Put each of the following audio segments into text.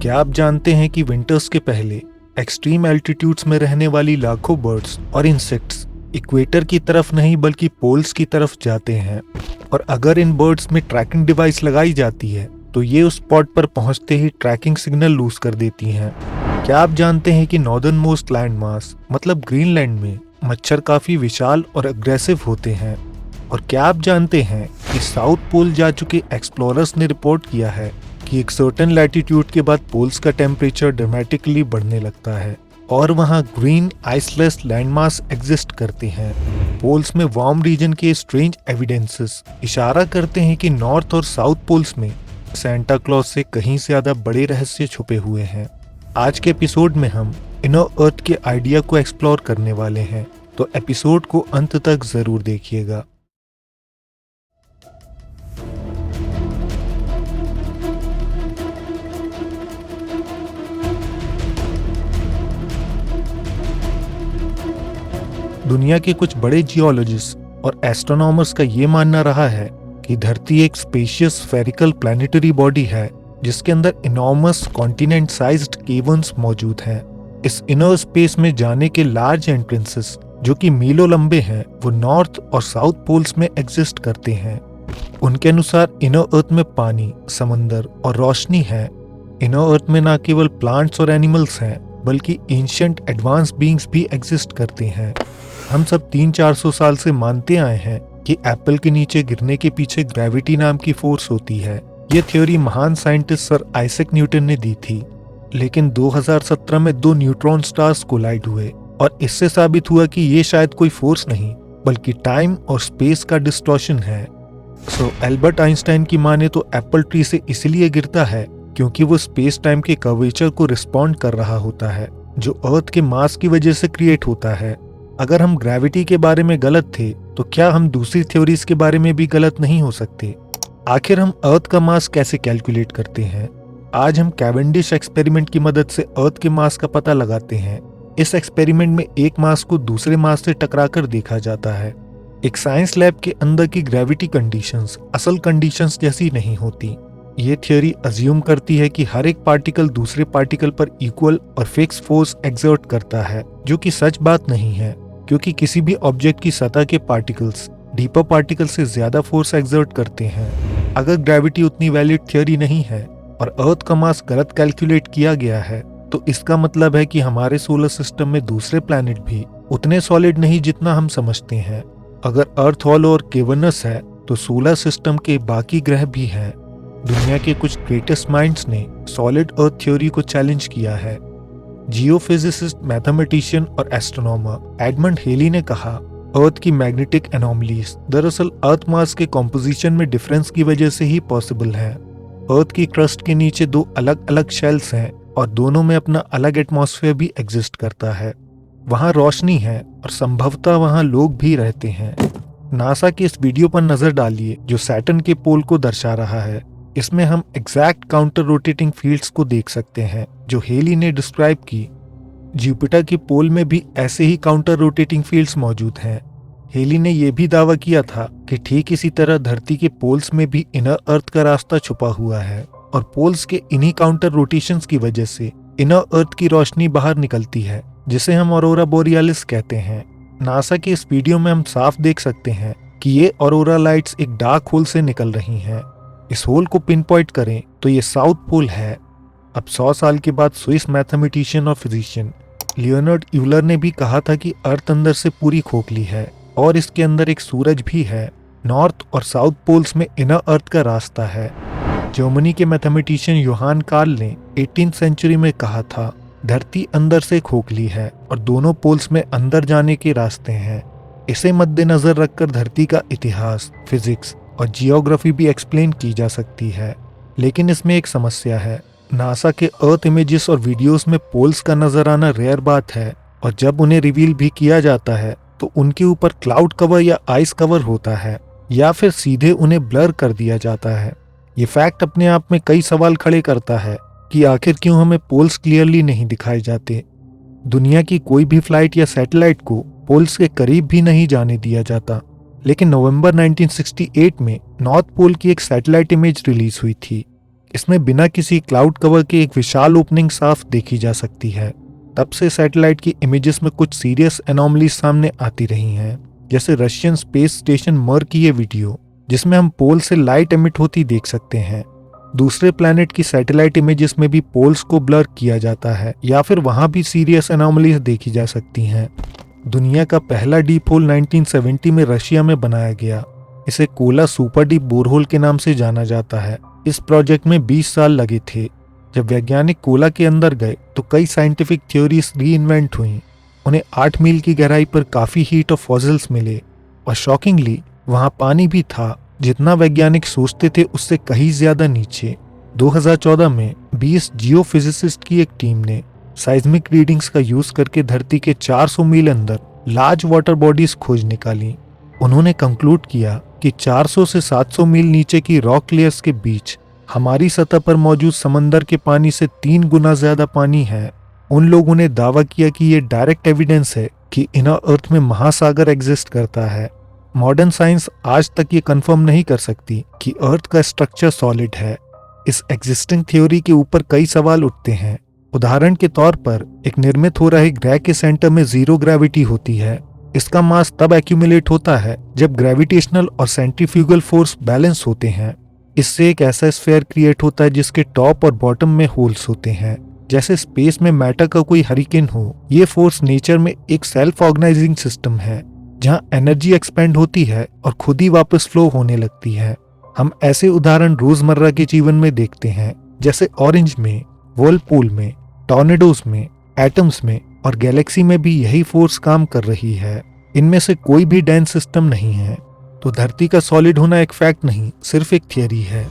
क्या आप जानते हैं कि विंटर्स के पहले एक्सट्रीम एल्टीट्यूड्स में रहने वाली लाखों बर्ड्स और इंसेक्ट्स इक्वेटर की तरफ नहीं बल्कि पोल्स की तरफ जाते हैं, और अगर इन बर्ड्स में ट्रैकिंग डिवाइस लगाई जाती है तो ये उस स्पॉट पर पहुंचते ही ट्रैकिंग सिग्नल लूज कर देती हैं। क्या आप जानते हैं कि नॉर्दर्न मोस्ट लैंड मास मतलब ग्रीनलैंड में मच्छर काफी विशाल और अग्रेसिव होते हैं? और क्या आप जानते हैं कि साउथ पोल जा चुके एक्सप्लोरर्स ने रिपोर्ट किया है कि एक सर्टेन लैटिट्यूड के बाद पोल्स का टेम्परेचर ड्रामेटिकली बढ़ने लगता है और वहां ग्रीन आइसलेस लैंडमास एग्जिस्ट करते हैं। पोल्स में वार्म रीजन के स्ट्रेंज एविडेंसेस इशारा करते हैं कि नॉर्थ और साउथ पोल्स में सेंटा क्लॉज से कहीं ज्यादा बड़े रहस्य छुपे हुए हैं। आज के एपिसोड में हम इनर अर्थ के आइडिया को एक्सप्लोर करने वाले हैं, तो एपिसोड को अंत तक जरूर देखिएगा। दुनिया के कुछ बड़े जियोलॉजिस्ट और एस्ट्रोनॉमर्स का ये मानना रहा है कि धरती एक स्पेशियस स्फेरिकल प्लैनेटरी बॉडी है जिसके अंदर इनॉर्मस कॉन्टिनेंट साइज्ड केवर्न्स मौजूद हैं। इस इनर स्पेस में जाने के लार्ज एंट्रेंसेस जो कि मीलों लंबे हैं वो नॉर्थ और साउथ पोल्स में एग्जिस्ट करते हैं। उनके अनुसार इनर अर्थ में पानी, समंदर और रोशनी है। इनर अर्थ में न केवल प्लांट्स और एनिमल्स हैं बल्कि एंशिएंट एडवांस बीइंग्स भी एग्जिस्ट करते हैं। हम सब 300-400 साल से मानते आए हैं कि एप्पल के नीचे गिरने के पीछे ग्रेविटी नाम की फोर्स होती है। ये थ्योरी महान साइंटिस्ट सर आइजैक न्यूटन ने दी थी, लेकिन 2017 में 2 न्यूट्रॉन स्टार्स कोलाइड हुए और इससे साबित हुआ कि ये शायद कोई फोर्स नहीं बल्कि टाइम और स्पेस का डिस्टॉर्शन है। एल्बर्ट आइंस्टाइन की माने तो एप्पल ट्री से इसलिए गिरता है क्योंकि वो स्पेस टाइम के कर्वेचर को रिस्पॉन्ड कर रहा होता है जो अर्थ के मास की वजह से क्रिएट होता है। अगर हम ग्रेविटी के बारे में गलत थे तो क्या हम दूसरी थ्योरीज के बारे में भी गलत नहीं हो सकते? आखिर हम अर्थ का मास कैसे कैलकुलेट करते हैं? आज हम कैवेंडिश एक्सपेरिमेंट की मदद से अर्थ के मास का पता लगाते हैं। इस एक्सपेरिमेंट में एक मास को दूसरे मास से टकराकर देखा जाता है। एक साइंस लैब के अंदर की ग्रेविटी कंडीशंस असल कंडीशंस जैसी नहीं होती। ये थ्योरी अज्यूम करती है कि हर एक पार्टिकल दूसरे पार्टिकल पर इक्वल और फिक्स फोर्स एक्सर्ट करता है, जो कि सच बात नहीं है क्योंकि किसी भी ऑब्जेक्ट की सतह के पार्टिकल्स डीपर पार्टिकल से ज्यादा फोर्स एक्सर्ट करते हैं। अगर ग्रेविटी उतनी वैलिड थ्योरी नहीं है और अर्थ का मास गलत कैलकुलेट किया गया है तो इसका मतलब है कि हमारे सोलर सिस्टम में दूसरे प्लैनेट भी उतने सॉलिड नहीं जितना हम समझते हैं। अगर अर्थ हॉलो और केवर्नस है तो सोलर सिस्टम के बाकी ग्रह भी हैं। दुनिया के कुछ ग्रेटेस्ट माइंड्स ने सॉलिड अर्थ थ्योरी को चैलेंज किया है। जियोफिजिसिस्ट, मैथमेटिशियन और एस्ट्रोनॉमर एडमंड हेली ने कहा, अर्थ की मैग्नेटिक एनोमलीज दरअसल अर्थ मास के कॉम्पोजिशन में डिफरेंस की वजह से ही पॉसिबल है। अर्थ की क्रस्ट के नीचे 2 अलग अलग शेल्स हैं और दोनों में अपना अलग एटमॉस्फेयर भी एग्जिस्ट करता है। वहाँ रोशनी है और संभवतः वहाँ लोग भी रहते हैं। नासा के इस वीडियो पर नजर डालिए जो सैटर्न के पोल को दर्शा रहा है। इसमें हम एग्जैक्ट काउंटर रोटेटिंग फील्ड्स को देख सकते हैं जो हेली ने डिस्क्राइब की। जुपिटर के पोल में भी ऐसे ही काउंटर रोटेटिंग फील्ड्स मौजूद हैं। हेली ने यह भी दावा किया था कि ठीक इसी तरह धरती के पोल्स में भी इनर अर्थ का रास्ता छुपा हुआ है और पोल्स के इन्हीं काउंटर रोटेशंस की वजह से इनर अर्थ की रोशनी बाहर निकलती है जिसे हम ऑरोरा बोरियालिस कहते हैं। नासा के इस वीडियो में हम साफ देख सकते हैं कि ये ऑरोरा लाइट्स एक डार्क होल से निकल रही हैं। इस होल को पिन पॉइंट करें तो ये साउथ पोल है। अब 100 साल के बाद स्विस मैथमेटिशियन और फिजिशियन लियोनार्ड यूलर ने भी कहा था कि अर्थ अंदर से पूरी खोखली है और इसके अंदर एक सूरज भी है। नॉर्थ और साउथ पोल्स में इनर अर्थ का रास्ता है। जर्मनी के मैथमेटिशियन योहान कार्ल ने 18th सेंचुरी में कहा था, धरती अंदर से खोखली है और दोनों पोल्स में अंदर जाने के रास्ते हैं। इसे मद्देनजर रखकर धरती का इतिहास, फिजिक्स और जियोग्राफी भी एक्सप्लेन की जा सकती है। लेकिन इसमें एक समस्या है। नासा के अर्थ इमेजेस और वीडियोस में पोल्स का नजर आना रेयर बात है और जब उन्हें रिवील भी किया जाता है तो उनके ऊपर क्लाउड कवर या आइस कवर होता है या फिर सीधे उन्हें ब्लर कर दिया जाता है। ये फैक्ट अपने आप में कई सवाल खड़े करता है कि आखिर क्यों हमें पोल्स क्लियरली नहीं दिखाए जाते। दुनिया की कोई भी फ्लाइट या सैटेलाइट को पोल्स के करीब भी नहीं जाने दिया जाता, लेकिन नवंबर 1968 में नॉर्थ पोल की एक सैटेलाइट इमेज रिलीज हुई थी। इसमें बिना किसी क्लाउड कवर के एक विशाल ओपनिंग साफ देखी जा सकती है। तब से सैटेलाइट की इमेजेस में कुछ सीरियस एनोमलीज सामने आती रही हैं, जैसे रशियन स्पेस स्टेशन मर की ये वीडियो जिसमें हम पोल से लाइट एमिट होती देख सकते हैं। दूसरे प्लैनेट की सैटेलाइट इमेजेस में भी पोल्स को ब्लर किया जाता है या फिर वहां भी सीरियस एनोमलीज देखी जा सकती हैं। दुनिया का पहला डीप होल 1970 में रशिया में बनाया गया। इसे कोला सुपर डीप बोरहोल के नाम से जाना जाता है। इस प्रोजेक्ट में 20 साल लगे थे। जब वैज्ञानिक कोला के अंदर गए तो कई साइंटिफिक थ्योरीज री इन्वेंट हुई। उन्हें 8 मील की गहराई पर काफी हीट और फॉसिल्स मिले और शॉकिंगली वहां पानी भी था, जितना वैज्ञानिक सोचते थे उससे कहीं ज्यादा नीचे। 2014 में 20 जियोफिजिसिस्ट की एक टीम ने साइज्मिक रीडिंग्स का यूज करके धरती के 400 मील अंदर लार्ज वाटर बॉडीज खोज निकाली। उन्होंने कंक्लूड किया कि 400 से 700 मील नीचे की रॉक लेयर्स के बीच हमारी सतह पर मौजूद समंदर के पानी से 3 गुना ज्यादा पानी है। उन लोगों ने दावा किया कि ये डायरेक्ट एविडेंस है कि इनर अर्थ में महासागर एग्जिस्ट करता है। मॉडर्न साइंस आज तक ये कंफर्म नहीं कर सकती कि अर्थ का स्ट्रक्चर सॉलिड है। इस एग्जिस्टिंग थ्योरी के ऊपर कई सवाल उठते हैं। उदाहरण के तौर पर एक निर्मित हो रहे ग्रह के सेंटर में जीरो ग्रेविटी होती है। इसका मास तब एक्यूमुलेट होता है जब ग्रेविटेशनल और सेंट्रीफ्यूगल फोर्स बैलेंस होते हैं। इससे एक ऐसा स्फीयर क्रिएट होता है जिसके टॉप और बॉटम में होल्स होते हैं, जैसे स्पेस में मैटर का कोई हरिकेन हो। ये फोर्स नेचर में एक सेल्फ ऑर्गेनाइजिंग सिस्टम है जहां एनर्जी एक्सपेंड होती है और खुद ही वापस फ्लो होने लगती है। हम ऐसे उदाहरण रोजमर्रा के जीवन में देखते हैं, जैसे ऑरेंज में, वर्लपूल में, टॉर्नेडोज में, एटम्स में और गैलेक्सी में भी यही फोर्स काम कर रही है। इनमें से कोई भी डेंस सिस्टम नहीं है। तो धरती का सॉलिड होना एक फैक्ट नहीं, सिर्फ एक थियरी है।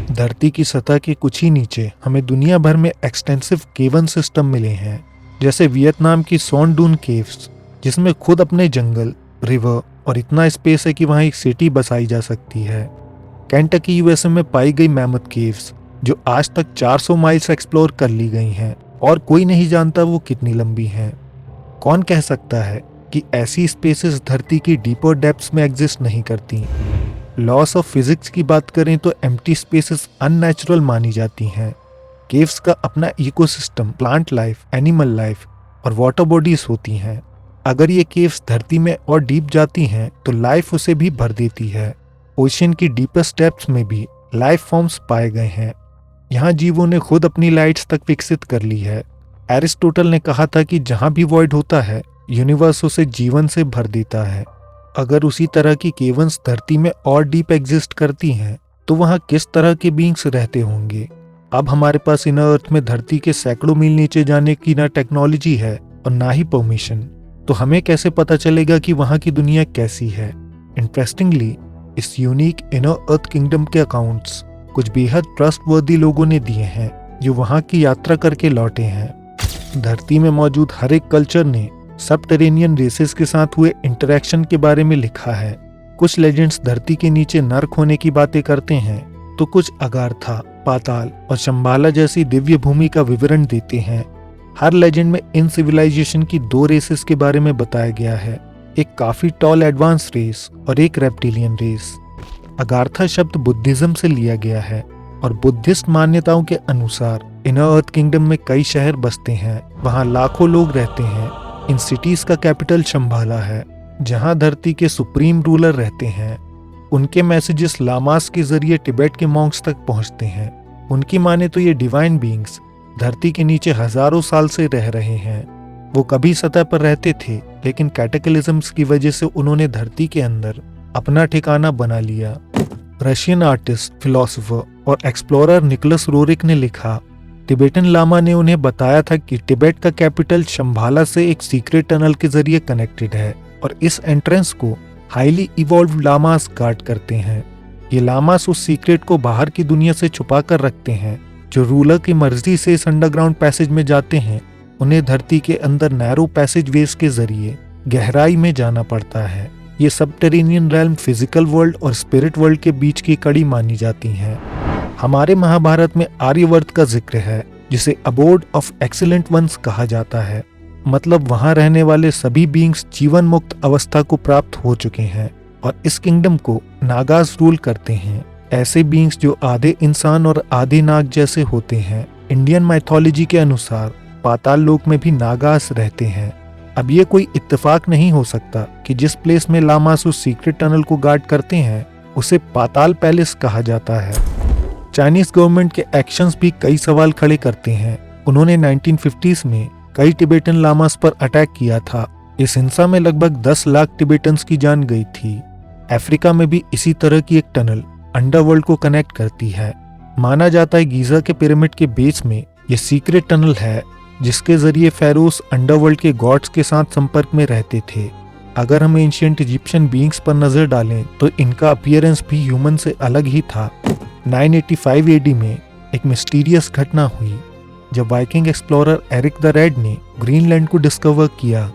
धरती की सतह के कुछ ही नीचे हमें दुनिया भर में एक्सटेंसिव केवन सिस्टम मिले हैं, जैसे वियतनाम की सोन डून केव्स, जिसमें खुद अपने जंगल, रिवर और इतना स्पेस है कि वहां एक सिटी बसाई जा सकती है। केंटकी यूएसए में पाई गई मैमथ केव्स, जो आज तक 400 माइल्स एक्सप्लोर कर ली गई हैं और कोई नहीं जानता वो कितनी लंबी हैं। कौन कह सकता है कि ऐसी स्पेसेस धरती की डीपर डेप्थ्स में एग्जिस्ट नहीं करती। लॉस ऑफ फिजिक्स की बात करें तो एम्प्टी स्पेसेस अननेचुरल मानी जाती हैं। केव्स का अपना ecosystem, plant life, animal life और वाटर बॉडीज होती हैं। अगर ये केव्स धरती में और डीप जाती हैं तो लाइफ उसे भी भर देती है। ओशियन की डीपेस्ट डेप्थ्स में भी लाइफ फॉर्म्स पाए गए हैं। यहाँ जीवों ने खुद अपनी लाइट्स तक विकसित कर ली है। एरिस्टोटल ने कहा था कि जहाँ भी वॉइड होता है यूनिवर्स उसे जीवन से भर देता है। अगर उसी तरह की केवंस धरती में और डीप एग्जिस्ट करती हैं तो वहाँ किस तरह के बींग्स रहते होंगे। अब हमारे पास इनर अर्थ में धरती के सैकड़ों मील नीचे जाने की ना टेक्नोलॉजी है और ना ही परमिशन, तो हमें कैसे पता चलेगा कि वहाँ की दुनिया कैसी है। इंटरेस्टिंगली इस यूनिक इनर अर्थ किंगडम के अकाउंट्स कुछ बेहद ट्रस्टवर्दी लोगों ने दिए हैं जो वहाँ की यात्रा करके लौटे हैं। धरती में मौजूद हर एक कल्चर ने सबटेरेनियन रेसेस के साथ हुए इंटरेक्शन के बारे में लिखा है। कुछ लेजेंड्स धरती के नीचे नर्क होने की बातें करते हैं तो कुछ अगाथा, पाताल और शंबाला जैसी दिव्य भूमि का विवरण देते हैं। हर लेजेंड में इन सिविलाइजेशन की 2 रेसेस के बारे में बताया गया है, एक काफी टॉल एडवांस रेस और एक रेप्टिलियन रेस। अगाथा शब्द बुद्धिज्म से लिया गया है और बुद्धिस्ट मान्यताओं के अनुसार इनर अर्थ किंगडम में कई शहर बसते हैं। वहाँ लाखों लोग रहते हैं। इन सिटीज का कैपिटल शंबाला है, जहाँ धरती के सुप्रीम रूलर रहते हैं। उनके मैसेजेस लामास के जरिए तिब्बत के मॉन्क्स तक पहुँचते हैं। उनकी माने तो ये डिवाइन बीइंग्स धरती के नीचे हजारों साल से रह रहे हैं। वो कभी सतह पर रहते थे, लेकिन कैटेक्लिज्म्स की वजह से उन्होंने धरती के अंदर अपना ठिकाना बना लिया। रशियन आर्टिस्ट, फिलोसोफर और एक्सप्लोरर निकोलस रोरिक ने लिखा, तिब्बतन लामा ने उन्हें बताया था कि तिब्बत का कैपिटल शंबाला से एक सीक्रेट टनल के जरिए कनेक्टेड है और इस एंट्रेंस को हाईली इवॉल्व लामास गार्ड करते हैं। ये लामास उस सीक्रेट को बाहर की दुनिया से छुपा कर रखते हैं। जो रूलर की मर्जी से इस अंडरग्राउंड पैसेज में जाते हैं उन्हें धरती के अंदर नैरो पैसेज वेज के जरिए गहराई में जाना पड़ता है। ये सबटेरेनियन रेल्म फिजिकल वर्ल्ड और स्पिरिट वर्ल्ड के बीच की कड़ी मानी जाती हैं। हमारे महाभारत में आर्यवर्त का जिक्र है, जिसे अबोर्ड ऑफ एक्सीलेंट वंस कहा जाता है। मतलब वहां रहने वाले सभी बीइंग्स जीवन मुक्त अवस्था को प्राप्त हो चुके हैं और इस किंगडम को नागास रूल करते हैं। ऐसे बीइंग्स जो आधे इंसान और आधे नाग जैसे होते हैं। इंडियन माइथोलॉजी के अनुसार पाताल लोक में भी नागास रहते हैं। अब ये कोई इत्तेफाक नहीं हो सकता कि जिस प्लेस में लामास उस सीक्रेट टनल को गार्ड करते हैं उसे पाताल पैलेस कहा जाता है। चाइनीज गवर्नमेंट के एक्शंस भी कई सवाल खड़े करते हैं। उन्होंने 1950s में कई टिबेटन लामास पर अटैक किया था। इस हिंसा में लगभग 10 लाख टिबेटन्स की जान गई थी। अफ्रीका में भी इसी तरह की एक टनल अंडरवर्ल्ड को कनेक्ट करती है। माना जाता है गीजा के पिरामिड के बेस में ये सीक्रेट टनल है जिसके जरिए फेरोस अंडरवर्ल्ड के गॉड्स के साथ संपर्क में रहते थे। अगर हम एंशिएंट इजिप्शियन बीइंग्स पर नजर डालें तो इनका अपीयरेंस भी ह्यूमन से अलग ही था। 985 एडी में एक मिस्टीरियस घटना हुई जब Viking explorer Eric the Red ने ग्रीनलैंड को डिस्कवर किया।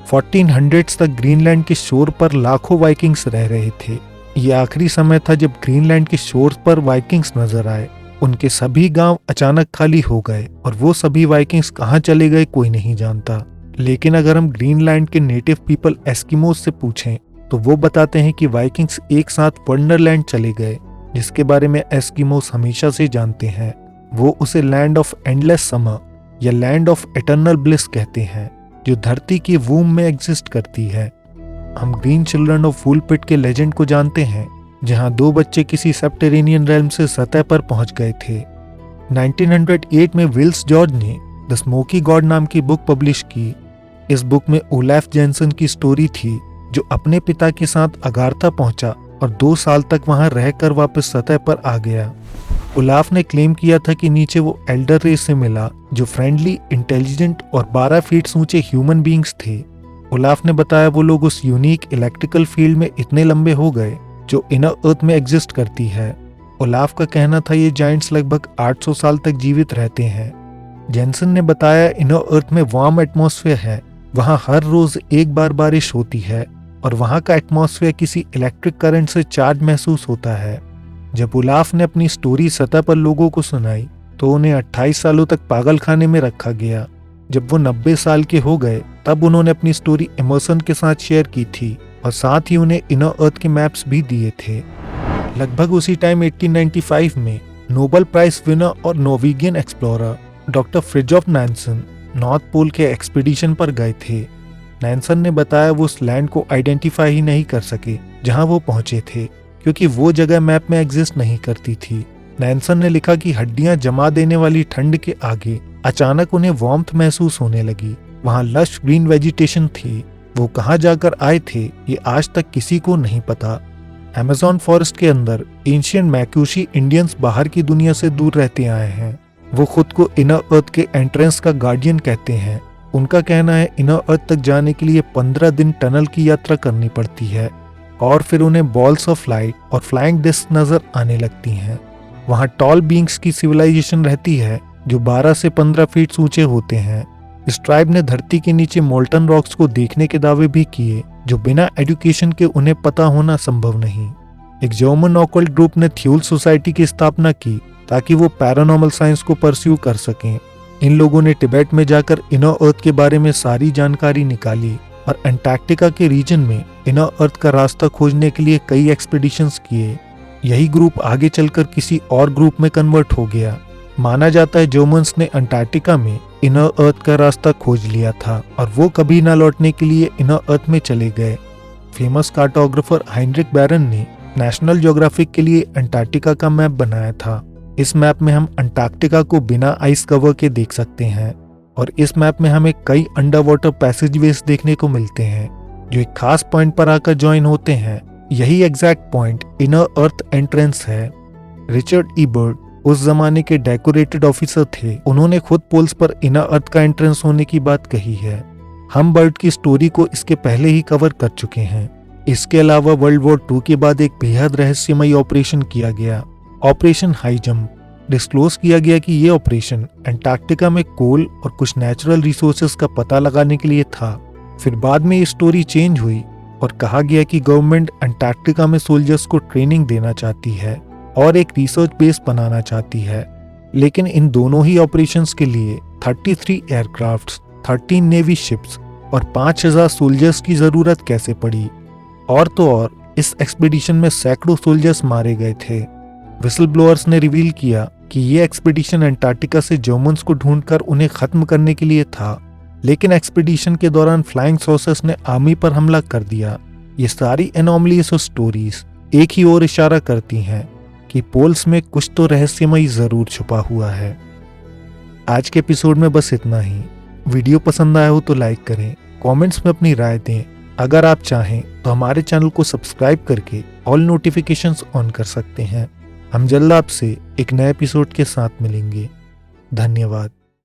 1400s तक ग्रीनलैंड के शोर पर लाखों वाइकिंग्स रह रहे थे। ये आखिरी समय था जब ग्रीनलैंड के शोर पर वाइकिंग्स नजर आए। उनके सभी गांव अचानक खाली हो गए और वो सभी वाइकिंग्स कहाँ चले गए कोई नहीं जानता। लेकिन अगर हम ग्रीनलैंड के नेटिव पीपल एस्किमोज से पूछें तो वो बताते हैं कि वाइकिंग्स एक साथ वंडरलैंड चले गए, जिसके बारे में एस्किमोज हमेशा से जानते हैं। वो उसे लैंड ऑफ एंडलेस समर या लैंड ऑफ एटर्नल ब्लिस कहते हैं, जो धरती के वूम में एग्जिस्ट करती है। हम ग्रीन चिल्ड्रन ऑफ वुलपिट के लेजेंड को जानते हैं, जहां 2 बच्चे किसी सबटेरेनियन रेल्म से सतह पर पहुंच गए थे। 1908 में विल्स जॉर्ज ने द स्मोकी गॉड नाम की बुक पब्लिश की। इस बुक में ओलाफ जेनसन की स्टोरी थी, जो अपने पिता के साथ अगार्था पहुंचा और 2 साल तक वहां रहकर वापस सतह पर आ गया। ओलाफ ने क्लेम किया था कि नीचे वो एल्डर रेस से मिला जो फ्रेंडली, इंटेलिजेंट और 12 फीट ऊंचे ह्यूमन बीइंग्स थे। ओलाफ ने बताया वो लोग उस यूनिक इलेक्ट्रिकल फील्ड में इतने लंबे हो गए जो इनर अर्थ में एग्जिस्ट करती है। ओलाफ का कहना था ये जायंट्स लगभग 800 साल तक जीवित रहते हैं। जेनसन ने बताया इनर अर्थ में वार्म एटमॉस्फेयर है, वहां हर रोज एक बार बारिश होती है और वहां का एटमॉस्फेयर किसी इलेक्ट्रिक करंट से चार्ज महसूस होता है। जब ओलाफ ने अपनी स्टोरी सतह पर लोगों को सुनाई तो उन्हें 28 सालों तक पागल खाने में रखा गया। जब वो 90 साल के हो गए तब उन्होंने अपनी स्टोरी इमर्सन के साथ शेयर की थी और साथ ही उन्हें इनर अर्थ के मैप्स भी दिए थे। लगभग उसी टाइम 1895 में नोबेल प्राइज विनर और Norwegian explorer doctor Fridtjof Nansen north pole के एक्सपीडिशन पर गए थे। नैन्सन ने बताया वो उस लैंड को आइडेंटिफाई ही नहीं कर सके जहां वो पहुंचे थे, क्योंकि वो जगह मैप में एग्जिस्ट नहीं करती थी। नैन्सन ने लिखा कि हड्डियां जमा देने वाली ठंड के आगे अचानक उन्हें वार्मथ महसूस होने लगी। वहां लश ग्रीन वेजिटेशन थी। वो कहां जाकर आए थे ये आज तक किसी को नहीं पता। अमेज़न फॉरेस्ट के अंदर एंशिएंट मैक्यूशी इंडियंस बाहर की दुनिया से दूर रहते आए हैं। वो खुद को इनर अर्थ के एंट्रेंस का गार्डियन कहते हैं। उनका कहना है इनर अर्थ तक जाने के लिए 15 दिन टनल की यात्रा करनी पड़ती है और फिर उन्हें बॉल्स ऑफ लाइट और फ्लाइंग डिस्क नजर आने लगती हैं। वहां टॉल बीइंग्स की सिविलाइजेशन रहती है जो 12 से 15 फीट ऊंचे होते हैं। इस ट्राइब ने धरती के नीचे मोल्टन रॉक्स को देखने के दावे भी किए, जो बिना एजुकेशन के उन्हें पता होना संभव नहीं। एक जर्मन ऑकल्ट ग्रुप ने थ्यूल सोसाइटी की स्थापना की ताकि वो पैरानॉर्मल साइंस को परस्यू कर सकें। इन लोगों ने तिब्बत में जाकर इनर अर्थ के बारे में सारी जानकारी निकाली और अंटार्कटिका के रीजन में इनर अर्थ का रास्ता खोजने के लिए कई एक्सपीडिशंस किए। यही ग्रुप आगे चलकर किसी और ग्रुप में कन्वर्ट हो गया। माना जाता है जर्मन्स ने अंटार्कटिका में इनर अर्थ का रास्ता खोज लिया था और वो कभी न लौटने के लिए इनर अर्थ में चले गए। फेमस कार्टोग्राफर हाइनरिक बैरन ने नेशनल ज्योग्राफिक के लिए अंटार्कटिका का मैप बनाया था। इस मैप में हम अंटार्कटिका को बिना आइस कवर के देख सकते हैं और इस मैप में हमें कई अंडर वाटर पैसेजवेज देखने को मिलते हैं जो एक खास पॉइंट पर आकर ज्वाइन होते हैं। यही एग्जैक्ट पॉइंट इनर अर्थ एंट्रेंस है। रिचर्ड ई बर्ड उस जमाने के डेकोरेटेड ऑफिसर थे। उन्होंने खुद पोल्स पर इनर अर्थ का एंट्रेंस होने की बात कही है। हम बर्ड की स्टोरी को इसके पहले ही कवर कर चुके हैं। इसके अलावा वर्ल्ड वॉर 2 के बाद एक बेहद रहस्यमयी ऑपरेशन किया गया, ऑपरेशन हाई जंप। डिस्क्लोज किया गया कि ये ऑपरेशन अंटार्कटिका में कोल और कुछ नेचुरल रिसोर्सेज का पता लगाने के लिए था। फिर बाद में ये स्टोरी चेंज हुई और कहा गया कि गवर्नमेंट अंटार्कटिका में सोल्जर्स को ट्रेनिंग देना चाहती है और एक रिसर्च बेस बनाना चाहती है। लेकिन इन दोनों ही ऑपरेशंस के लिए 33 एयरक्राफ्ट्स, 13 नेवी शिप्स और 5000 सोल्जर्स की जरूरत कैसे पड़ी। और तो और इस एक्सपीडिशन में सैकड़ों सोल्जर्स मारे गए थे। विसल ब्लोअर्स ने रिवील किया कि ये एक्सपीडिशन अंटार्कटिका से जर्मन्स को ढूंढकर उन्हें खत्म करने के लिए था, लेकिन एक्सपीडिशन के दौरान फ्लाइंग सॉसर्स ने आर्मी पर हमला कर दिया। ये सारी एनोमलीज और स्टोरीज एक ही ओर इशारा करती हैं कि पोल्स में कुछ तो रहस्यमयी जरूर छुपा हुआ है। आज के एपिसोड में बस इतना ही। वीडियो पसंद आया हो तो लाइक करें, कमेंट्स में अपनी राय दें। अगर आप चाहें तो हमारे चैनल को सब्सक्राइब करके ऑल नोटिफिकेशंस ऑन कर सकते हैं। हम जल्द आपसे एक नए एपिसोड के साथ मिलेंगे। धन्यवाद।